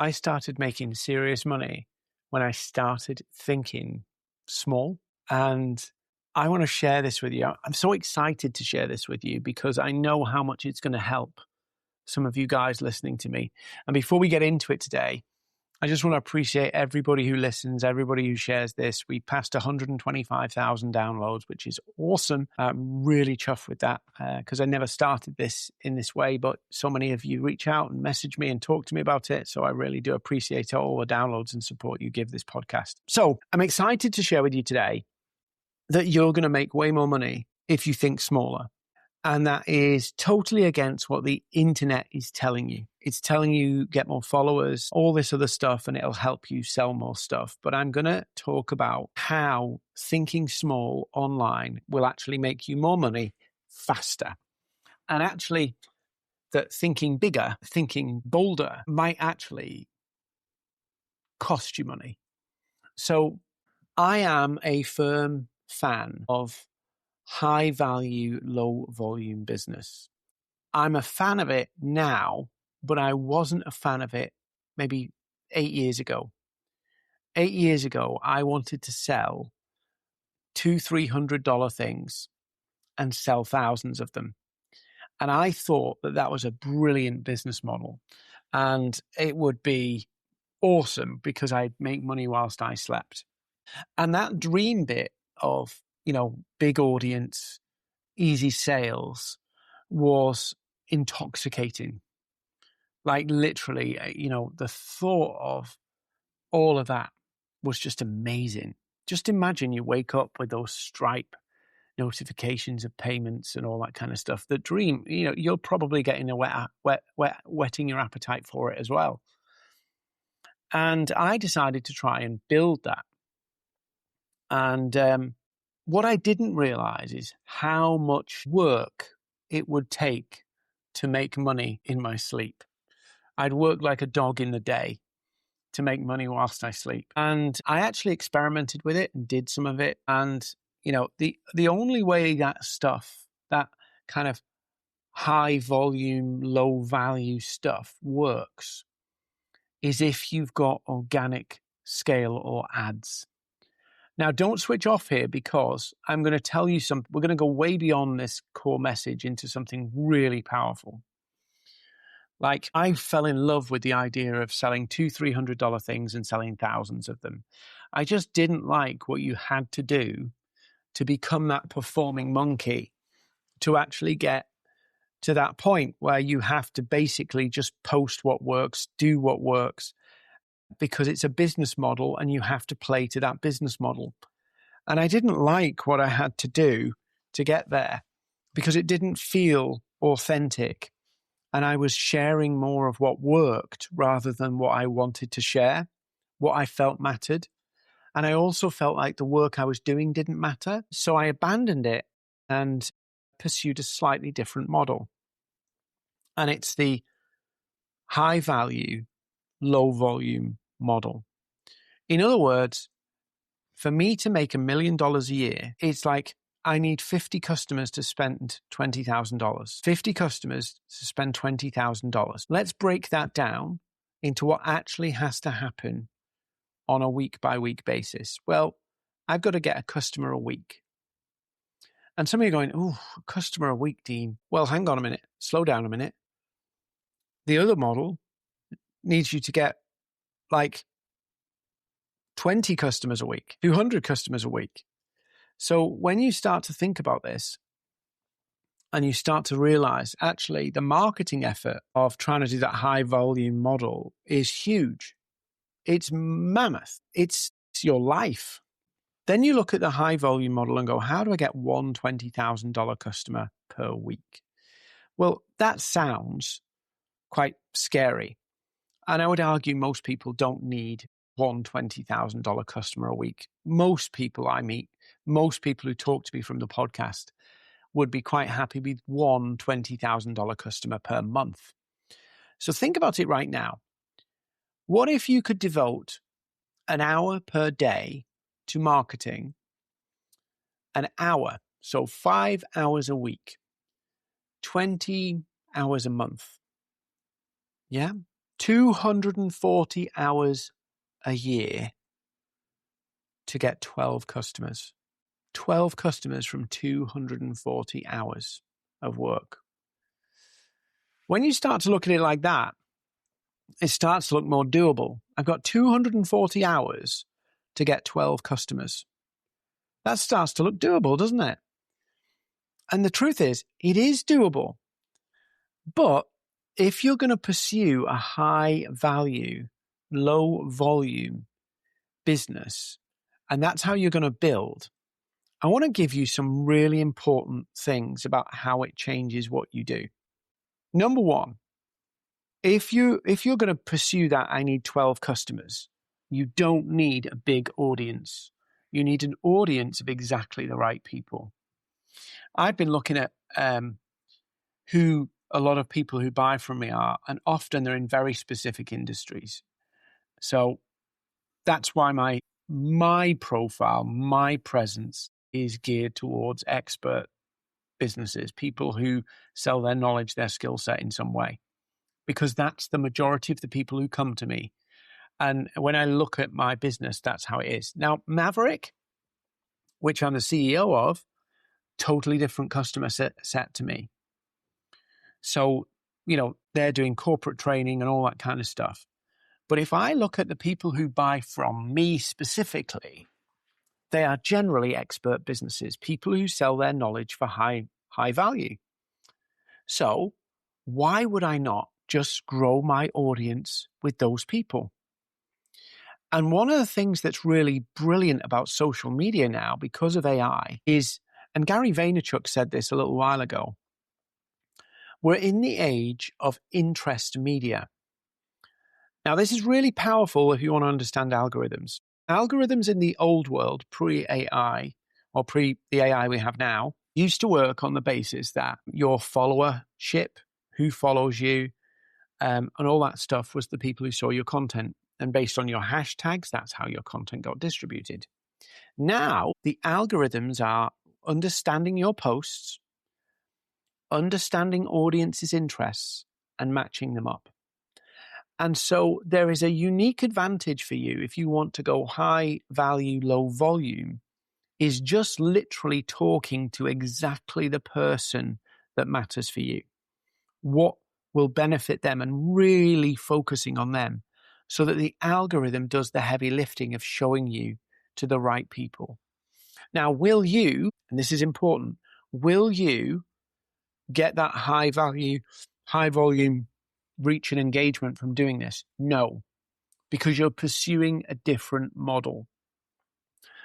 I started making serious money when I started thinking small. And I want to share this with you. I'm so excited to share this with you because I know how much it's going to help some of you guys listening to me. And before we get into it today, I just want to appreciate everybody who listens, everybody who shares this. We passed 125,000 downloads, which is awesome. I'm really chuffed with that because I never started this in this way, but so many of you reach out and message me and talk to me about it. So I really do appreciate all the downloads and support you give this podcast. So I'm excited to share with you today that you're going to make way more money if you think smaller. And that is totally against what the internet is telling you. It's telling you get more followers, all this other stuff, and it'll help you sell more stuff. But I'm going to talk about how thinking small online will actually make you more money faster. And actually, that thinking bigger, thinking bolder might actually cost you money. So I am a firm fan of high value, low volume business. I'm a fan of it now, but I wasn't a fan of it maybe 8 years ago. 8 years ago, I wanted to sell $200-$300 things and sell thousands of them. And I thought that that was a brilliant business model and it would be awesome because I'd make money whilst I slept. And that dream bit of, big audience, easy sales was intoxicating. Like literally, the thought of all of that was just amazing. Just imagine you wake up with those Stripe notifications of payments and all that kind of stuff. The dream, you're probably getting whetting your appetite for it as well. And I decided to try and build that. And what I didn't realize is how much work it would take to make money in my sleep. I'd work like a dog in the day to make money whilst I sleep. And I actually experimented with it and did some of it. And, the only way that stuff, that kind of high volume, low value stuff works is if you've got organic scale or ads. Now, don't switch off here because I'm going to tell you something. We're going to go way beyond this core message into something really powerful. Like I fell in love with the idea of selling $200-$300 things and selling thousands of them. I just didn't like what you had to do to become that performing monkey to actually get to that point where you have to basically just post what works, do what works, because it's a business model and you have to play to that business model. And I didn't like what I had to do to get there because it didn't feel authentic. And I was sharing more of what worked rather than what I wanted to share, what I felt mattered. And I also felt like the work I was doing didn't matter. So I abandoned it and pursued a slightly different model. And it's the high value, low volume model. In other words, for me to make $1 million a year, it's like I need 50 customers to spend $20,000. 50 customers to spend $20,000. Let's break that down into what actually has to happen on a week-by-week basis. Well, I've got to get a customer a week. And some of you are going, oh, a customer a week, Dean. Well, hang on a minute. Slow down a minute. The other model needs you to get like 20 customers a week, 200 customers a week. So when you start to think about this and you start to realize actually the marketing effort of trying to do that high volume model is huge. It's mammoth. It's your life. Then you look at the high volume model and go, how do I get one $20,000 customer per week? Well, that sounds quite scary. And I would argue most people don't need one $20,000 customer a week. Most people I meet, most people who talk to me from the podcast would be quite happy with one $20,000 customer per month. So think about it right now. What if you could devote an hour per day to marketing, an hour, so 5 hours a week, 20 hours a month? Yeah, 240 hours a year to get 12 customers. 12 customers from 240 hours of work. When you start to look at it like that, it starts to look more doable. I've got 240 hours to get 12 customers. That starts to look doable, doesn't it? And the truth is, it is doable. But if you're going to pursue a high value, low volume business, and that's how you're going to build, I want to give you some really important things about how it changes what you do. Number one, if you're going to pursue that, I need 12 customers, you don't need a big audience. You need an audience of exactly the right people. I've been looking at who a lot of people who buy from me are, and often they're in very specific industries. So that's why my profile, my presence is geared towards expert businesses, people who sell their knowledge, their skill set in some way, because that's the majority of the people who come to me. And when I look at my business, that's how it is. Now, Maverick, which I'm the CEO of, totally different customer set to me. So, they're doing corporate training and all that kind of stuff. But if I look at the people who buy from me specifically, they are generally expert businesses, people who sell their knowledge for high value. So why would I not just grow my audience with those people? And one of the things that's really brilliant about social media now, because of AI, is, and Gary Vaynerchuk said this a little while ago, we're in the age of interest media. Now, this is really powerful if you want to understand algorithms. Algorithms in the old world, pre-AI, or pre the AI we have now, used to work on the basis that your followership, who follows you, and all that stuff was the people who saw your content. And based on your hashtags, that's how your content got distributed. Now, the algorithms are understanding your posts, understanding audiences' interests, and matching them up. And so there is a unique advantage for you if you want to go high value, low volume, is just literally talking to exactly the person that matters for you. What will benefit them, and really focusing on them so that the algorithm does the heavy lifting of showing you to the right people. Now, will you, and this is important, will you get that high value, high volume reach and engagement from doing this? No, because you're pursuing a different model.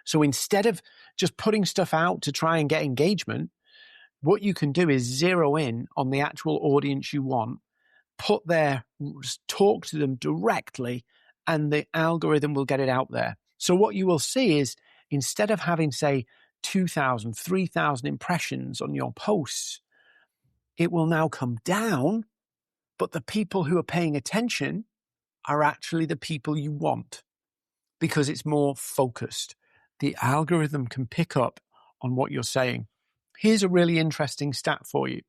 So instead of just putting stuff out to try and get engagement, what you can do is zero in on the actual audience you want, talk to them directly, and the algorithm will get it out there. So what you will see is, instead of having, say, 2,000, 3,000 impressions on your posts, it will now come down, but the people who are paying attention are actually the people you want because it's more focused. The algorithm can pick up on what you're saying. Here's a really interesting stat for you.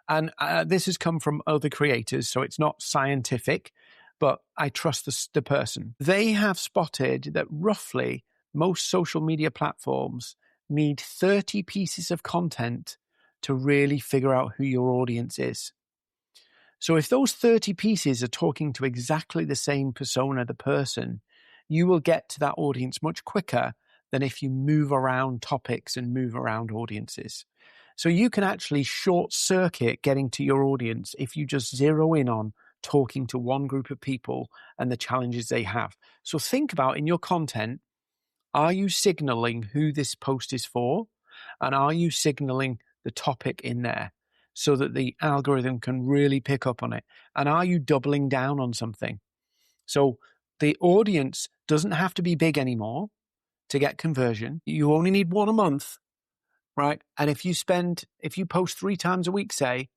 And this has come from other creators, so it's not scientific, but I trust the person. They have spotted that roughly most social media platforms need 30 pieces of content to really figure out who your audience is. So if those 30 pieces are talking to exactly the same persona, the person, you will get to that audience much quicker than if you move around topics and move around audiences. So you can actually short circuit getting to your audience if you just zero in on talking to one group of people and the challenges they have. So think about, in your content, are you signaling who this post is for? And are you signaling the topic in there so that the algorithm can really pick up on it? And are you doubling down on something? So the audience doesn't have to be big anymore to get conversion. You only need one a month, right? And if you post 3 times a week, say,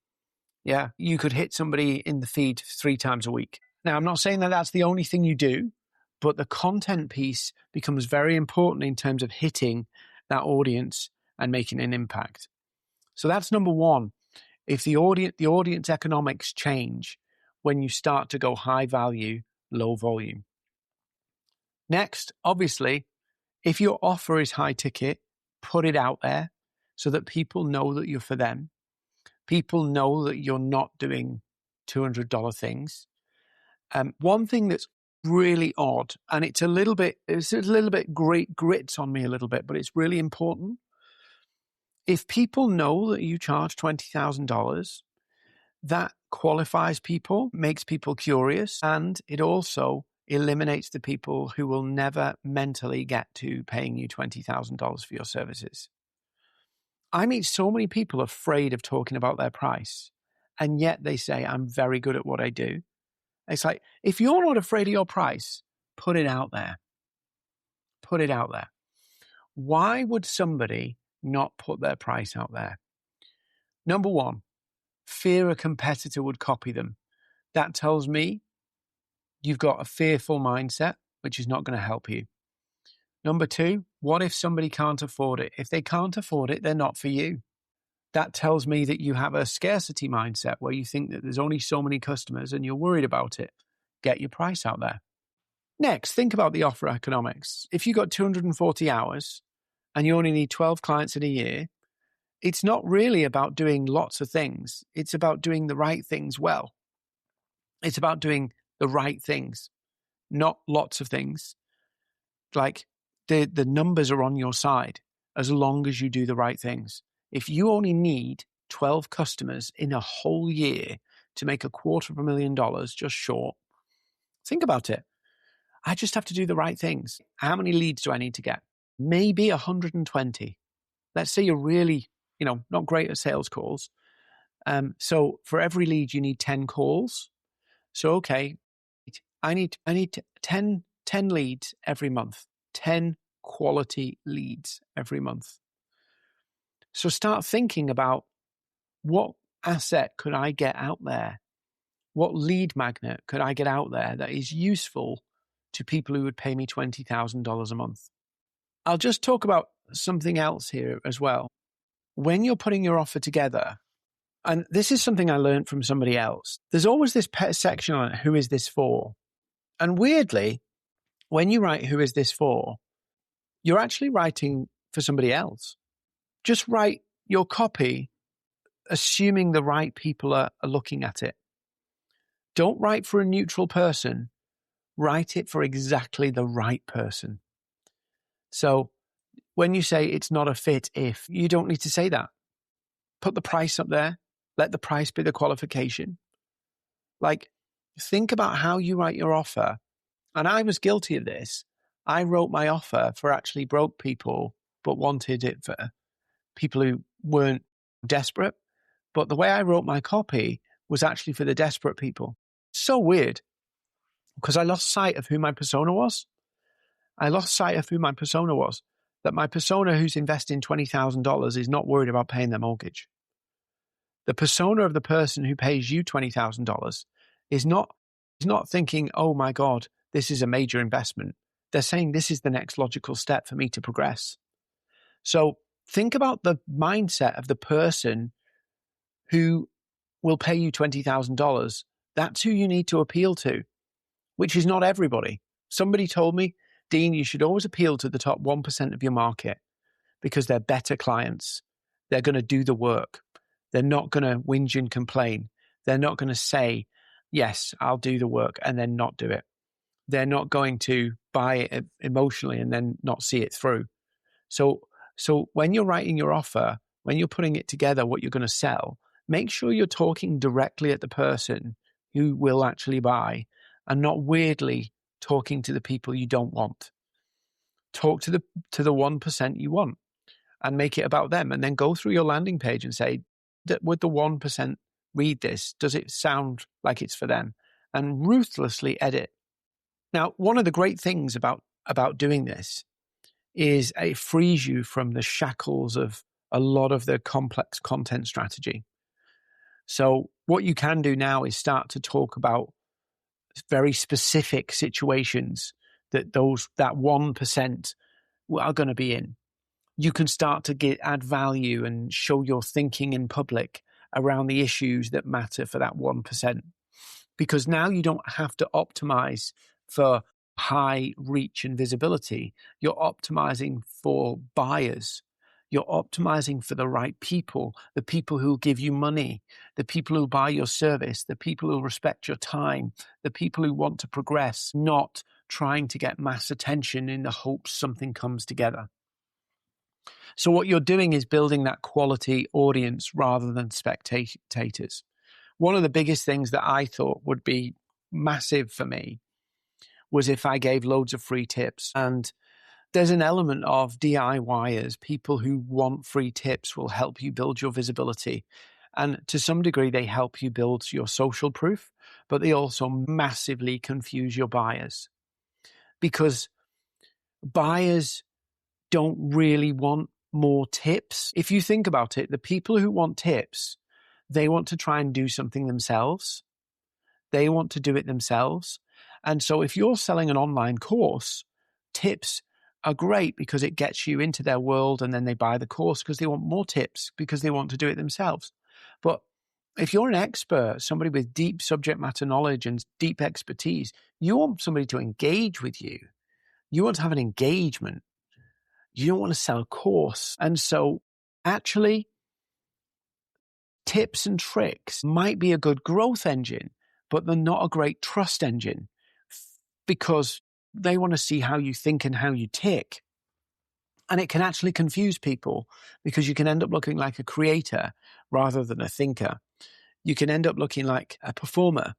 yeah, you could hit somebody in the feed 3 times a week. Now, I'm not saying that that's the only thing you do, but the content piece becomes very important in terms of hitting that audience and making an impact. So that's number one. If the audience economics change, when you start to go high value, low volume. Next, obviously, if your offer is high ticket, put it out there so that people know that you're for them. People know that you're not doing $200 things. One thing that's really odd, and it's a little bit great grits on me a little bit, but it's really important. If people know that you charge $20,000, that qualifies people, makes people curious, and it also eliminates the people who will never mentally get to paying you $20,000 for your services. I meet so many people afraid of talking about their price, and yet they say, I'm very good at what I do. It's like, if you're not afraid of your price, put it out there. Put it out there. Why would somebody not put their price out there? Number one, fear a competitor would copy them. That tells me you've got a fearful mindset, which is not going to help you. Number two, what if somebody can't afford it? If they can't afford it, they're not for you. That tells me that you have a scarcity mindset where you think that there's only so many customers and you're worried about it. Get your price out there. Next, think about the offer economics. If you've got 240 hours and you only need 12 clients in a year, it's not really about doing lots of things. It's about doing the right things well. It's about doing the right things, not lots of things. Like the numbers are on your side as long as you do the right things. If you only need 12 customers in a whole year to make $250,000 just short, think about it. I just have to do the right things. How many leads do I need to get? Maybe 120. Let's say you're really, not great at sales calls. So for every lead, you need 10 calls. So, okay, I need 10 leads every month, 10 quality leads every month. So start thinking about what asset could I get out there? What lead magnet could I get out there that is useful to people who would pay me $20,000 a month? I'll just talk about something else here as well. When you're putting your offer together, and this is something I learned from somebody else, there's always this section on it, who is this for? And weirdly, when you write who is this for, you're actually writing for somebody else. Just write your copy, assuming the right people are looking at it. Don't write for a neutral person. Write it for exactly the right person. So when you say it's not a fit if, you don't need to say that. Put the price up there. Let the price be the qualification. Like, think about how you write your offer. And I was guilty of this. I wrote my offer for actually broke people, but wanted it for people who weren't desperate. But the way I wrote my copy was actually for the desperate people. So weird, because I lost sight of who my persona was. That my persona who's investing $20,000 is not worried about paying their mortgage. The persona of the person who pays you $20,000 is not thinking, oh my God, this is a major investment. They're saying this is the next logical step for me to progress. So think about the mindset of the person who will pay you $20,000. That's who you need to appeal to, which is not everybody. Somebody told me, Dean, you should always appeal to the top 1% of your market because they're better clients. They're going to do the work. They're not going to whinge and complain. They're not going to say, yes, I'll do the work and then not do it. They're not going to buy it emotionally and then not see it through. So when you're writing your offer, when you're putting it together, what you're going to sell, make sure you're talking directly at the person who will actually buy and not weirdly talking to the people you don't want. Talk to the 1% you want and make it about them. And then go through your landing page and say, would the 1% read this? Does it sound like it's for them? And ruthlessly edit. Now, one of the great things about doing this is it frees you from the shackles of a lot of the complex content strategy. So what you can do now is start to talk about very specific situations that 1% are going to be in. You can start to add value and show your thinking in public around the issues that matter for that 1%. because now you don't have to optimize for high reach and visibility. You're optimizing for buyers. You're optimizing for the right people, the people who give you money, the people who buy your service, the people who respect your time, the people who want to progress, not trying to get mass attention in the hopes something comes together. So what you're doing is building that quality audience rather than spectators. One of the biggest things that I thought would be massive for me was if I gave loads of free tips. And there's an element of DIYers, people who want free tips will help you build your visibility. And to some degree, they help you build your social proof, but they also massively confuse your buyers, because buyers don't really want more tips. If you think about it, the people who want tips, they want to try and do something themselves. They want to do it themselves. And so if you're selling an online course, tips are great because it gets you into their world, and then they buy the course because they want more tips because they want to do it themselves. But if you're an expert, somebody with deep subject matter knowledge and deep expertise, you want somebody to engage with you. You want to have an engagement. You don't want to sell a course. And so actually, tips and tricks might be a good growth engine, but they're not a great trust engine, because they want to see how you think and how you tick. And it can actually confuse people, because you can end up looking like a creator rather than a thinker. You can end up looking like a performer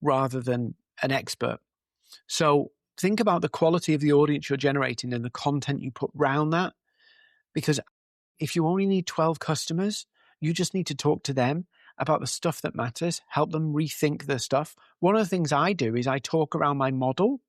rather than an expert. So think about the quality of the audience you're generating and the content you put around that. Because if you only need 12 customers, you just need to talk to them about the stuff that matters, help them rethink their stuff. One of the things I do is I talk around my model.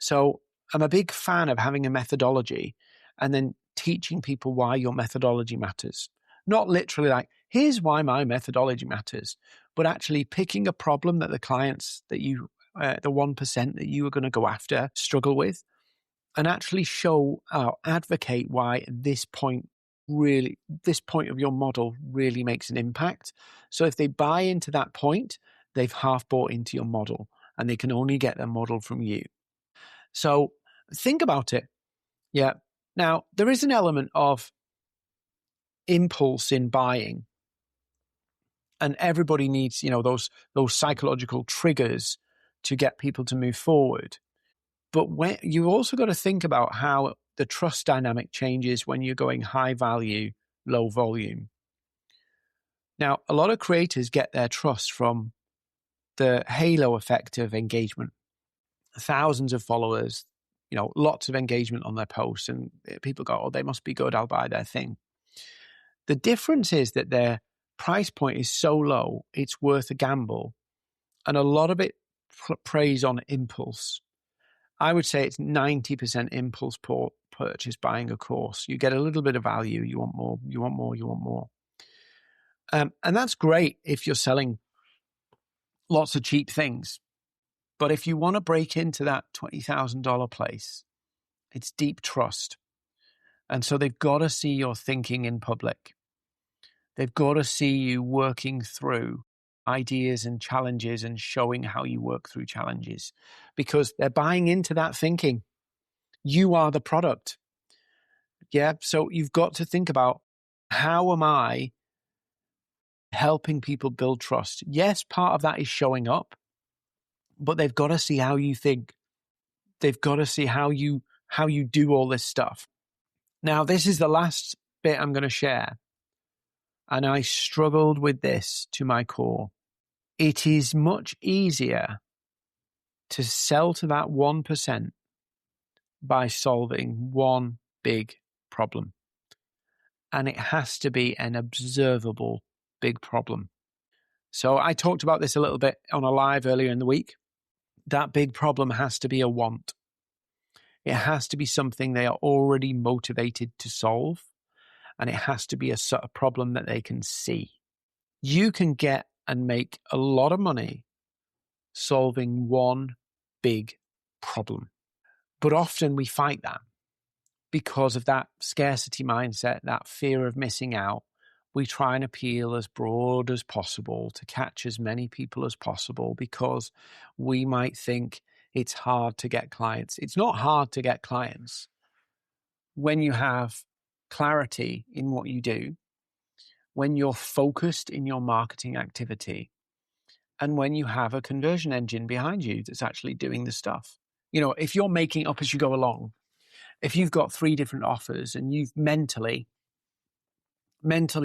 So I'm a big fan of having a methodology and then teaching people why your methodology matters. Not literally like, here's why my methodology matters, but actually picking a problem that the clients that you, the 1% that you are going to go after, struggle with, and actually advocate why this point of your model really makes an impact. So if they buy into that point, they've half bought into your model, and they can only get their model from you. So think about it. Yeah. Now, there is an element of impulse in buying, and everybody needs, those psychological triggers to get people to move forward. But when you also got to think about how the trust dynamic changes when you're going high value, low volume. Now, a lot of creators get their trust from the halo effect of engagement. Thousands of followers, lots of engagement on their posts, and people go, oh, they must be good, I'll buy their thing. The difference is that their price point is so low, it's worth a gamble. And a lot of it preys on impulse. I would say it's 90% impulse purchase buying a course. You get a little bit of value. You want more, you want more, you want more. And that's great if you're selling lots of cheap things. But if you want to break into that $20,000 place, it's deep trust. And so they've got to see your thinking in public. They've got to see you working through ideas and challenges and showing how you work through challenges, because they're buying into that thinking. You are the product. Yeah. So you've got to think about, how am I helping people build trust? Yes, part of that is showing up, but they've got to see how you think. They've got to see how you do all this stuff. Now, this is the last bit I'm going to share. And I struggled with this to my core. It is much easier to sell to that 1% by solving one big problem. And it has to be an observable big problem. So I talked about this a little bit on a live earlier in the week. That big problem has to be a want. It has to be something they are already motivated to solve. And it has to be a sort of problem that they can see. You can get and make a lot of money solving one big problem. But often we fight that because of that scarcity mindset, that fear of missing out. we try and appeal as broad as possible to catch as many people as possible, because we might think it's hard to get clients. It's not hard to get clients when you have clarity in what you do, when you're focused in your marketing activity, and when you have a conversion engine behind you that's actually doing the stuff. If you're making up as you go along, if you've got 3 different offers and you've mentally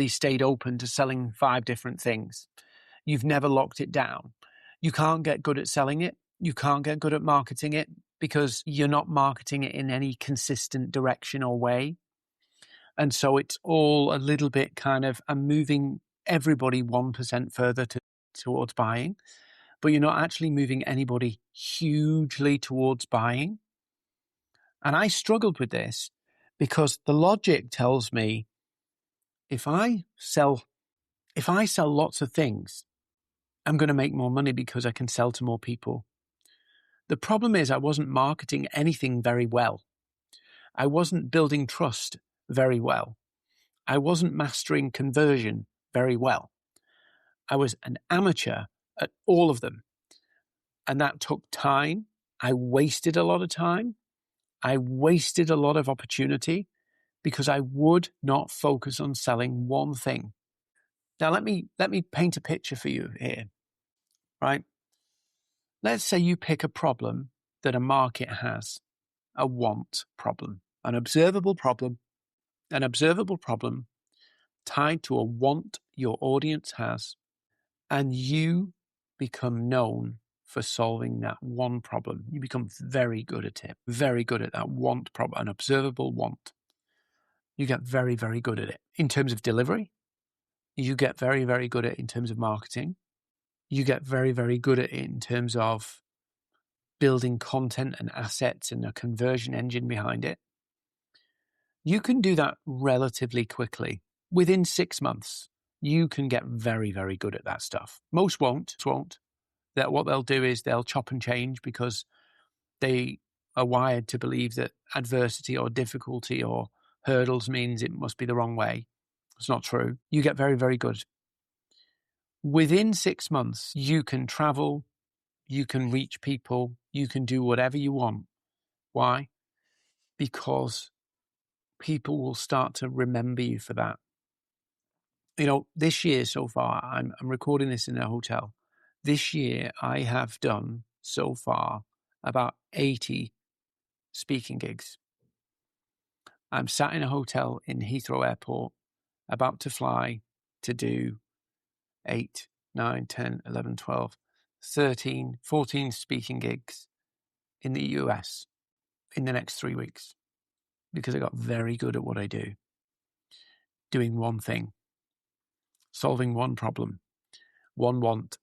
stayed open to selling 5 different things, you've never locked it down. You can't get good at selling it. You can't get good at marketing it, because you're not marketing it in any consistent direction or way. And so it's all a little bit kind of, I'm moving everybody 1% further towards buying, but you're not actually moving anybody hugely towards buying. And I struggled with this because the logic tells me if I sell lots of things, I'm going to make more money because I can sell to more people. The problem is I wasn't marketing anything very well. I wasn't building trust very well. I wasn't mastering conversion very well. I was an amateur at all of them. And that took time. I wasted a lot of time. I wasted a lot of opportunity because I would not focus on selling one thing. Now, let me paint a picture for you here, right? Let's say you pick a problem that a market has, a want problem, an observable problem tied to a want your audience has, and you become known for solving that one problem. You become very good at it, very good at that want problem, an observable want. You get very, very good at it in terms of delivery. You get very, very good at it in terms of marketing. You get very, very good at it in terms of building content and assets and a conversion engine behind it. You can do that relatively quickly. Within 6 months, you can get very, very good at that stuff. Most won't. That what they'll do is they'll chop and change because they are wired to believe that adversity or difficulty or hurdles means it must be the wrong way. It's not true. You get very, very good. Within 6 months, you can travel, you can reach people, you can do whatever you want. Why? Because people will start to remember you for that. This year so far, I'm recording this in a hotel. This year, I have done so far about 80 speaking gigs. I'm sat in a hotel in Heathrow Airport, about to fly to do 8, 9, 10, 11, 12, 13, 14 speaking gigs in the US in the next 3 weeks, because I got very good at what I do. Doing one thing, solving one problem, one want.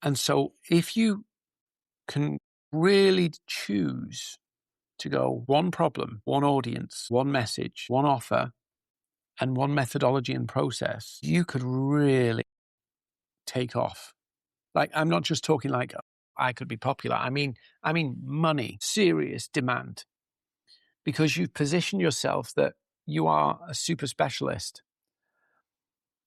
And so if you can really choose to go one problem, one audience, one message, one offer, and one methodology and process, you could really take off. Like, I'm not just talking like I could be popular. I mean money, serious demand, because you've positioned yourself that you are a super specialist.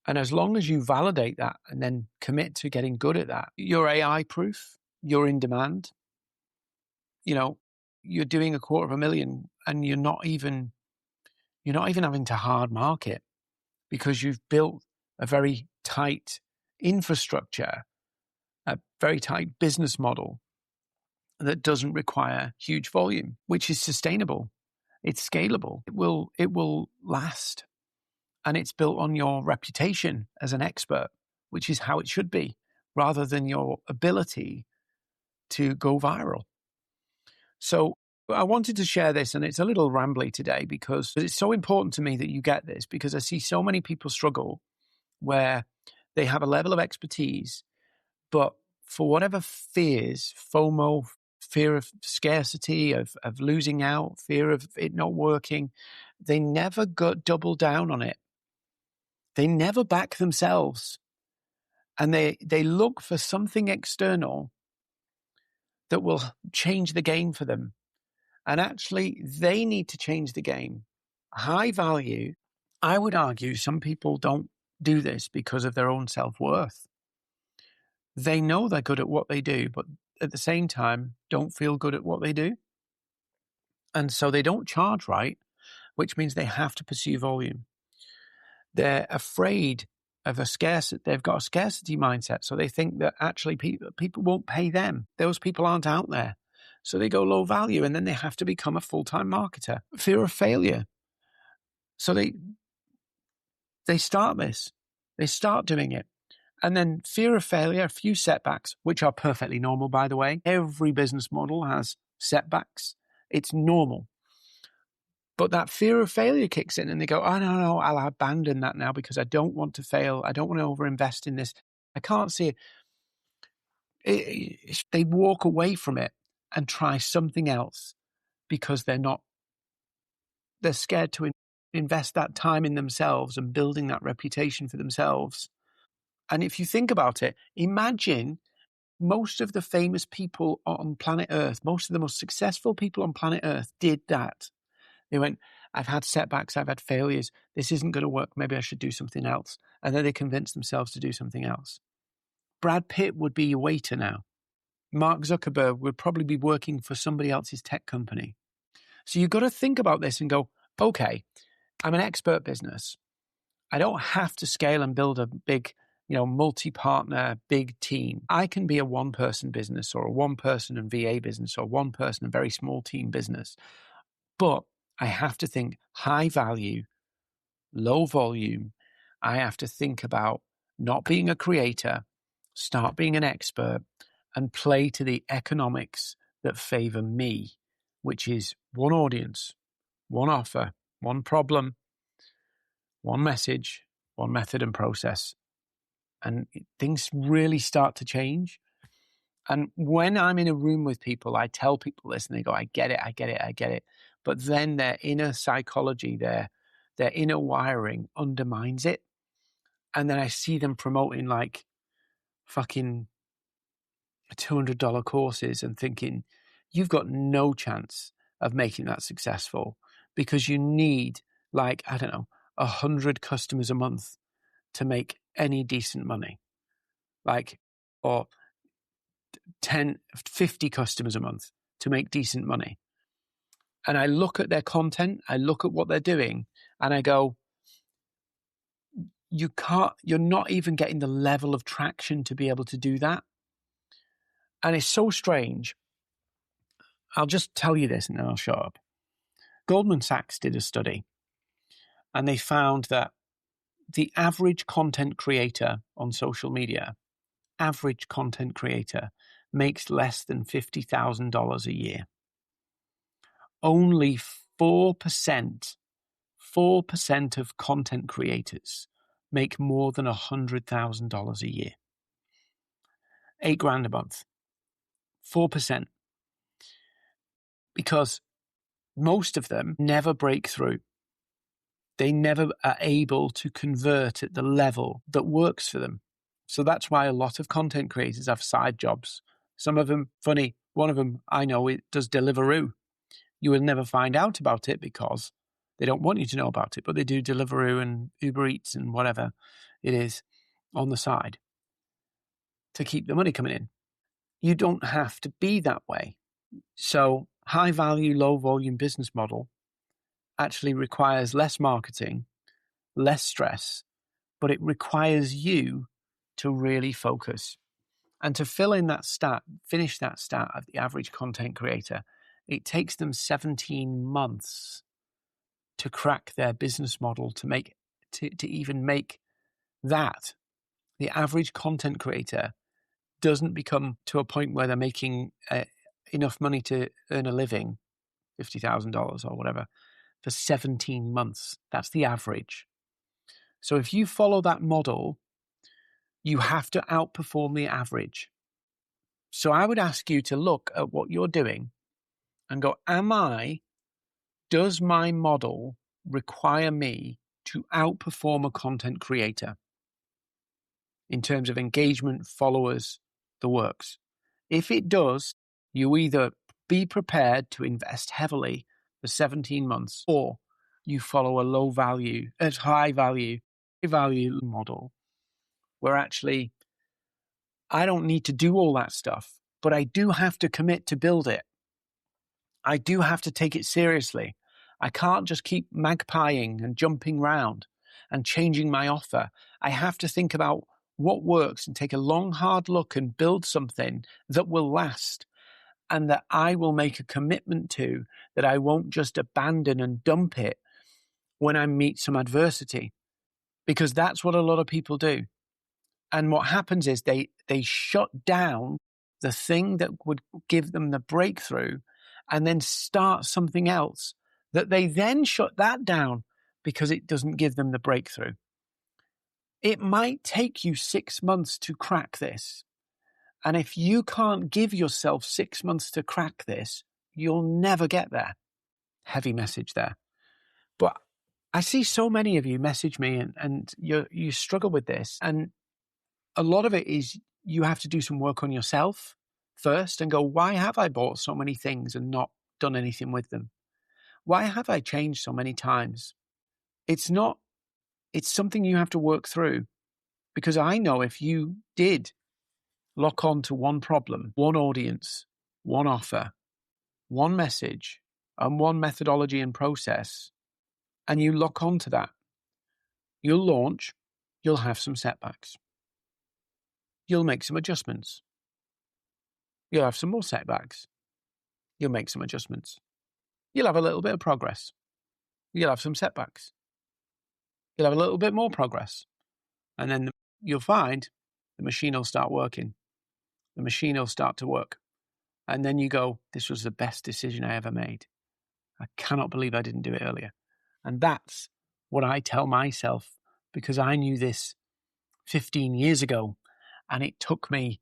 And as long as you validate that and then commit to getting good at that, you're AI proof, you're in demand. You're doing $250,000 and you're not even having to hard market, because you've built a very tight infrastructure, a very tight business model that doesn't require huge volume, which is sustainable. It's scalable. It will last. And it's built on your reputation as an expert, which is how it should be, rather than your ability to go viral. So I wanted to share this, and it's a little rambly today because it's so important to me that you get this, because I see so many people struggle where they have a level of expertise, but for whatever fears, FOMO, fear of scarcity, of losing out, fear of it not working, they never double down on it. They never back themselves. And they look for something external that will change the game for them. And actually, they need to change the game. High value, I would argue some people don't do this because of their own self-worth. They know they're good at what they do, but at the same time, don't feel good at what they do. And so they don't charge right, which means they have to pursue volume. They're afraid of they've got a scarcity mindset. So they think that actually people won't pay them. Those people aren't out there. So they go low value, and then they have to become a full-time marketer. Fear of failure. So they start this. They start doing it. And then fear of failure, a few setbacks, which are perfectly normal, by the way. Every business model has setbacks. It's normal. But that fear of failure kicks in, and they go, oh, no, I'll abandon that now because I don't want to fail. I don't want to overinvest in this. I can't see it. They walk away from it and try something else because they're scared to invest that time in themselves and building that reputation for themselves. And if you think about it, imagine most of the famous people on planet Earth, most of the most successful people on planet Earth did that. They went, I've had setbacks, I've had failures. This isn't going to work. Maybe I should do something else. And then they convinced themselves to do something else. Brad Pitt would be a waiter now. Mark Zuckerberg would probably be working for somebody else's tech company. So you've got to think about this and go, okay, I'm an expert business. I don't have to scale and build a big, multi-partner, big team. I can be a one-person business or a one-person and VA business or one-person and very small team business. But I have to think high value, low volume. I have to think about not being a creator, start being an expert, and play to the economics that favor me, which is one audience, one offer, one problem, one message, one method and process. And things really start to change. And when I'm in a room with people, I tell people this and they go, I get it. But then their inner psychology, their inner wiring undermines it. And then I see them promoting like fucking $200 courses and thinking, you've got no chance of making that successful because you need 100 customers a month to make any decent money. Or 10, 50 customers a month to make decent money. And I look at their content, I look at what they're doing, and I go, you're not even getting the level of traction to be able to do that. And it's so strange. I'll just tell you this and then I'll shut up. Goldman Sachs did a study, and they found that the average content creator on social media, makes less than $50,000 a year. Only 4% of content creators make more than $100,000 a year. $8,000 a month. 4%. Because most of them never break through. They never are able to convert at the level that works for them. So that's why a lot of content creators have side jobs. Some of them, funny, one of them I know, it does Deliveroo. You will never find out about it because they don't want you to know about it, but they do Deliveroo and Uber Eats and whatever it is on the side to keep the money coming in. You don't have to be that way. So high value, low volume business model actually requires less marketing, less stress, but it requires you to really focus. And to finish that stat of the average content creator, it takes them 17 months to crack their business model to even make that. The average content creator doesn't become to a point where they're making enough money to earn a living, $50,000 or whatever, for 17 months. That's the average. So if you follow that model, you have to outperform the average. So I would ask you to look at what you're doing and go, does my model require me to outperform a content creator in terms of engagement, followers, the works? If it does, you either be prepared to invest heavily for 17 months or you follow a high value value model where actually I don't need to do all that stuff, but I do have to commit to build it. I do have to take it seriously. I can't just keep magpieing and jumping round and changing my offer. I have to think about what works and take a long, hard look and build something that will last and that I will make a commitment to, that I won't just abandon and dump it when I meet some adversity, because that's what a lot of people do. And what happens is they shut down the thing that would give them the breakthrough and then start something else that they then shut that down because it doesn't give them the breakthrough. It might take you 6 months to crack this. And if you can't give yourself 6 months to crack this, you'll never get there. Heavy message there. But I see so many of you message me and you struggle with this. And a lot of it is you have to do some work on yourself first and go, why have I bought so many things and not done anything with them? Why have I changed so many times? It's something you have to work through, because I know if you did lock on to one problem, one audience, one offer, one message, and one methodology and process, and you lock on to that, you'll launch, you'll have some setbacks. You'll make some adjustments. You'll have some more setbacks. You'll make some adjustments. You'll have a little bit of progress. You'll have some setbacks. You'll have a little bit more progress. And then you'll find the machine will start working. The machine will start to work. And then you go, this was the best decision I ever made. I cannot believe I didn't do it earlier. And that's what I tell myself, because I knew this 15 years ago. And it took me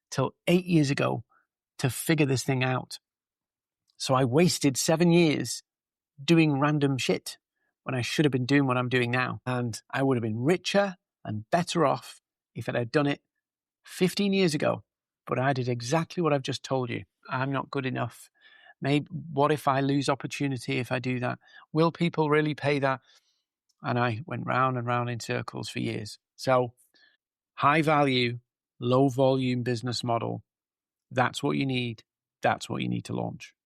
till 8 years ago to figure this thing out. So I wasted 7 years doing random shit when I should have been doing what I'm doing now. And I would have been richer and better off if I had done it 15 years ago. But I did exactly what I've just told you. I'm not good enough. Maybe what if I lose opportunity if I do that? Will people really pay that? And I went round and round in circles for years. So high value, low volume business model. That's what you need. That's what you need to launch.